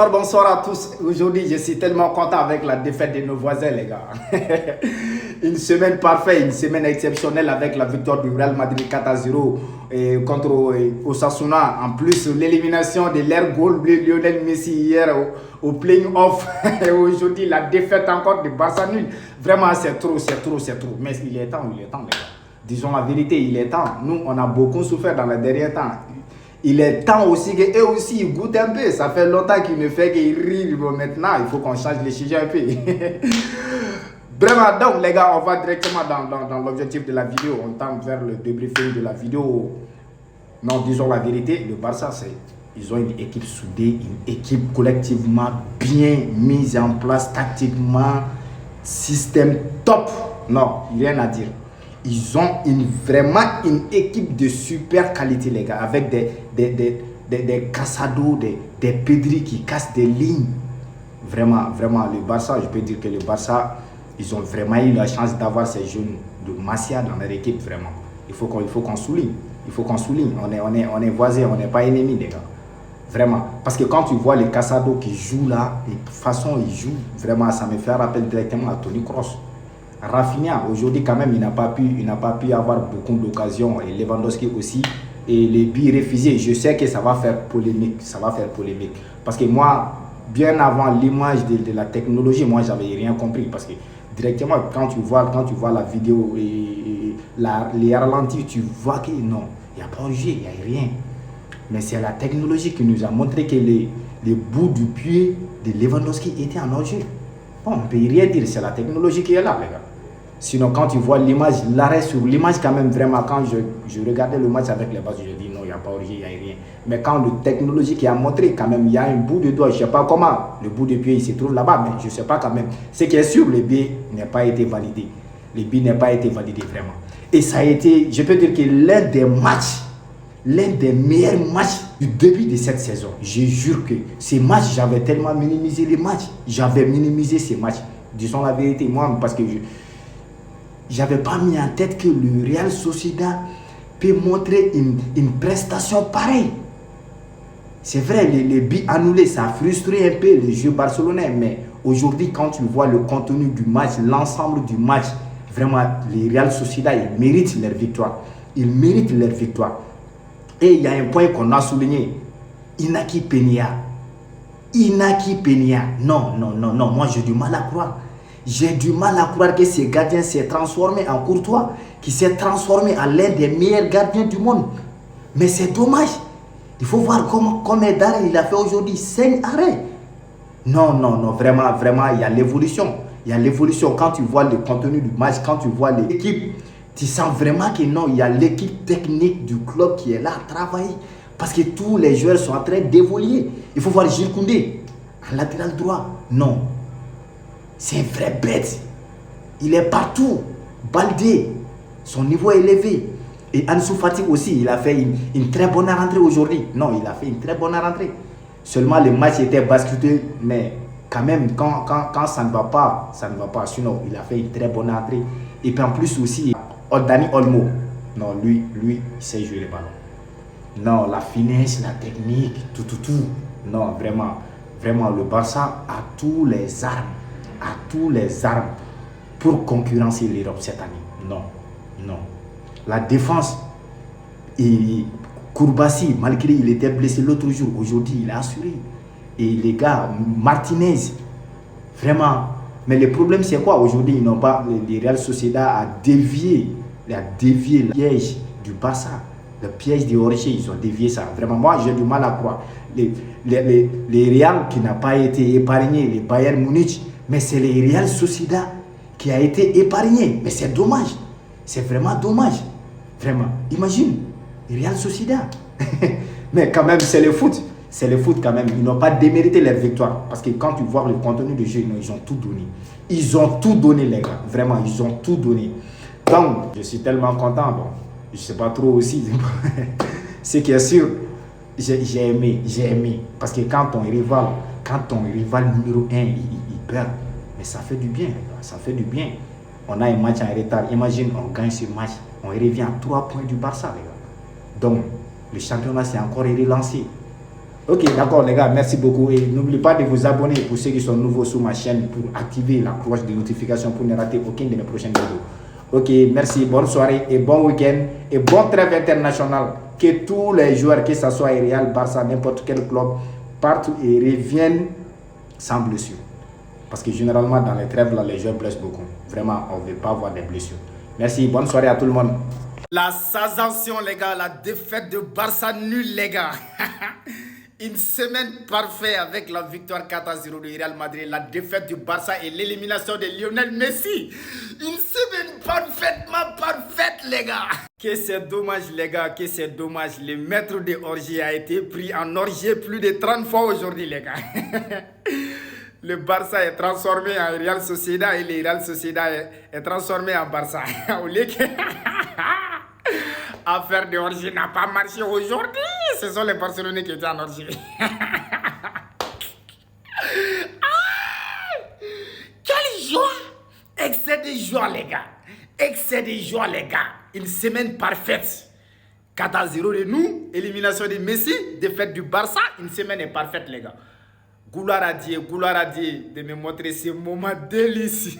Bonsoir à tous. Aujourd'hui, je suis tellement content avec la défaite de nos voisins, les gars. Une semaine parfaite, une semaine exceptionnelle avec la victoire du Real Madrid 4-0 contre Osasuna. En plus, l'élimination de l'air goal bleu Lionel Messi hier au playing-off. Et aujourd'hui, la défaite encore de Barça nul. Vraiment, c'est trop. Mais il est temps, les gars. Disons la vérité, il est temps. Nous, on a beaucoup souffert dans le dernier temps. Il est temps aussi qu'eux aussi ils goûtent un peu. Ça fait longtemps qu'ils ne font qu'ils rient. Bon, maintenant, il faut qu'on change les sujets un peu. Vraiment, donc les gars, on va directement dans l'objectif de la vidéo. On tend vers le débriefing de la vidéo. Non, disons la vérité, le Barça, ils ont une équipe soudée, une équipe collectivement bien mise en place, tactiquement, système top. Non, rien à dire. Ils ont vraiment une équipe de super qualité, les gars, avec des Casado, des Pedri qui cassent des lignes. Vraiment, le Barça, je peux dire que le Barça, ils ont vraiment eu la chance d'avoir ces jeunes de Masia dans leur équipe, vraiment. Il faut qu'on souligne. On est voisins, on n'est pas ennemis, les gars. Vraiment. Parce que quand tu vois les Casado qui jouent là, de toute façon, ils jouent, vraiment, ça me fait rappel directement à Toni Kroos. Rafinha, aujourd'hui quand même, il n'a pas pu avoir beaucoup d'occasions, et Lewandowski aussi, et les buts refusés. Je sais que ça va faire polémique, parce que moi, bien avant l'image de la technologie, moi j'avais rien compris, parce que directement quand tu vois la vidéo et les ralentis, tu vois que non, il n'y a pas de jeu, il n'y a rien. Mais c'est la technologie qui nous a montré que les bouts du pied de Lewandowski étaient en hors-jeu. Bon, on ne peut rien dire, c'est la technologie qui est là, les gars. Sinon, quand tu vois l'image, l'arrêt sur l'image, quand même, vraiment, quand je regardais le match avec les bases, je dis non, il n'y a pas origine, il n'y a rien. Mais quand la technologie qui a montré, quand même, il y a un bout de doigt, je ne sais pas comment, le bout de pied, il se trouve là-bas, mais je ne sais pas quand même. Ce qui est sûr, le billet n'a pas été validé. Le billet n'a pas été validé, vraiment. Et ça a été, je peux dire que l'un des meilleurs matchs du début de cette saison. Je jure que ces matchs, j'avais tellement minimisé les matchs. J'avais minimisé ces matchs. Disons la vérité, moi, parce que j'avais pas mis en tête que le Real Sociedad peut montrer une prestation pareille. C'est vrai, les buts annulés, ça a frustré un peu les jeux barcelonais. Mais aujourd'hui, quand tu vois le contenu du match, l'ensemble du match, vraiment, les Real Sociedad, ils méritent leur victoire. Et il y a un point qu'on a souligné. Inaki Peña. Non, moi j'ai du mal à croire. J'ai du mal à croire que ce gardien s'est transformé en Courtois, qui s'est transformé en l'un des meilleurs gardiens du monde. Mais c'est dommage. Il faut voir combien d'arrêts il a fait aujourd'hui. 5 arrêts. Non, vraiment, il y a l'évolution. Quand tu vois le contenu du match, quand tu vois l'équipe, tu sens vraiment que non, il y a l'équipe technique du club qui est là à travailler. Parce que tous les joueurs sont en train d'évoluer. Il faut voir Jules Koundé, en latéral droit. Non. C'est un vrai bête. Il est partout. Baldé, son niveau est élevé. Et Ansu Fati aussi, il a fait une très bonne rentrée aujourd'hui. Non, il a fait une très bonne rentrée. Seulement, le match était basculé, mais quand même, quand ça ne va pas, ça ne va pas. Sinon, il a fait une très bonne rentrée. Et puis en plus aussi, Dani Olmo. Non, lui, il sait jouer le ballon. Non, la finesse, la technique, tout. Non, vraiment, le Barça a tous les armes pour concurrencer l'Europe cette année. Non. La défense, et Kourbassi, malgré il était blessé l'autre jour, aujourd'hui il a assuré. Et les gars, Martinez, vraiment. Mais le problème c'est quoi? Aujourd'hui, ils n'ont pas, les Real Sociedad a dévié le piège du Barça. Le piège des Orchés, ils ont dévié ça. Vraiment, moi j'ai du mal à croire. Les Real qui n'a pas été épargné, les Bayern Munich, mais c'est les Real Sociedad qui a été épargné. Mais c'est dommage. C'est vraiment dommage. Vraiment. Imagine, Real Sociedad. Mais quand même, c'est le foot. Quand même. Ils n'ont pas démérité leur victoire. Parce que quand tu vois le contenu du jeu, ils ont tout donné. Ils ont tout donné, les gars. Vraiment, ils ont tout donné. Donc, je suis tellement content. Bon, je ne sais pas trop aussi. Ce qui est sûr, j'ai aimé. Parce que quand ton rival numéro 1, il perd, mais ça fait du bien. On a un match en retard. Imagine, on gagne ce match. On revient à 3 points du Barça, les gars. Donc, le championnat s'est encore relancé. Ok, d'accord les gars, merci beaucoup. Et n'oubliez pas de vous abonner pour ceux qui sont nouveaux sur ma chaîne pour activer la cloche de notification pour ne rater aucune de mes prochaines vidéos. Ok, merci, bonne soirée et bon week-end et bon trêve international. Que tous les joueurs, que ce soit Real, Barça, n'importe quel club, partent et reviennent sans blessure. Parce que généralement dans les trêves, là, les joueurs blessent beaucoup. Vraiment, on ne veut pas avoir des blessures. Merci, bonne soirée à tout le monde. La sensation les gars, la défaite de Barça nul les gars. Une semaine parfaite avec la victoire 4-0 du Real Madrid, la défaite du Barça et l'élimination de Lionel Messi. Une semaine parfaitement parfaite les gars. Que c'est dommage les gars, que c'est dommage. Le maître de orgie a été pris en orgie plus de 30 fois aujourd'hui les gars. Le Barça est transformé en Real Sociedad et le Real Sociedad est transformé en Barça. Au lieu que... Affaire de orgie n'a pas marché aujourd'hui. Ce sont les Barcelonais qui étaient en orgie. Quelle joie! Excès de joie, les gars. Excès de joie, les gars. Une semaine parfaite. 4-0 de nous. Élimination de Messi. Défaite du Barça. Une semaine est parfaite, les gars. Gloire à Dieu de me montrer ce moment délicieux.